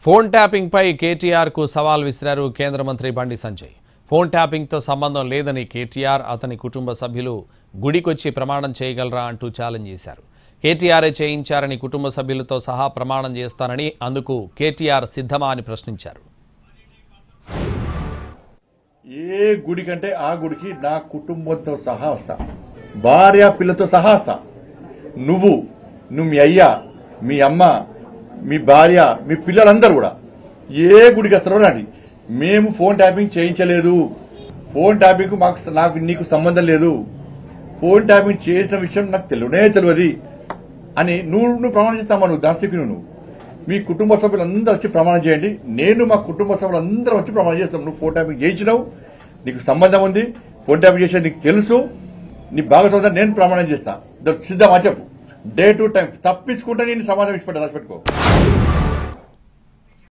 Phone tapping పై కేటీఆర్ కు సవాల్ విసిరారు కేంద్ర మంత్రి బండి సంజయ్. ఫోన్ ట్యాపింగ్ తో సంబంధం లేదని కేటీఆర్ అతని కుటుంబ సభ్యులు గుడికొచ్చి ప్రమాణం చేయగలరా అంటూ ఛాలెంజ్ చేశారు. కేటీఆర్ చేయించారని కుటుంబ సభ్యులతో సహా ప్రమాణం చేస్తానని, అందుకు కేటీఆర్ సిద్ధమా అని ప్రశ్నించారు. ఏ గుడి కంటే ఆ గుడికి నా కుటుంబంతో సహా వస్తా, భార్య పిల్లతో సహా వస్తా. నువ్వు మీ అయ్యా, మీ అమ్మ, మీ భార్య, మీ పిల్లలందరూ కూడా ఏ గుడికి వస్తారో రండి. మేము ఫోన్ ట్యాపింగ్ చేయించలేదు. ఫోన్ ట్యాపింగ్ నాకు నీకు సంబంధం లేదు. ఫోన్ ట్యాపింగ్ చేసిన విషయం నాకు తెలియదు అని నువ్వు ప్రమాణం చేస్తామా? నువ్వు దాస్తికి నువ్వు మీ కుటుంబ సభ్యులందరూ వచ్చి ప్రమాణం చేయండి. నేను మా కుటుంబ సభ్యులందరూ వచ్చి ప్రమాణం చేస్తాం. నువ్వు ఫోన్ ట్యాపింగ్ చేయించినావు, నీకు సంబంధం ఉంది, ఫోన్ ట్యాపింగ్ చేసేది నీకు తెలుసు, నీ భాగస్వామ్యం నేను ప్రమాణం చేస్తా. సిద్ధమా చెప్పు. డే టు టైం తప్పించుకుంటే నేను సమాధానం ఇచ్చిపెట్టా, రాసిపెట్టుకో.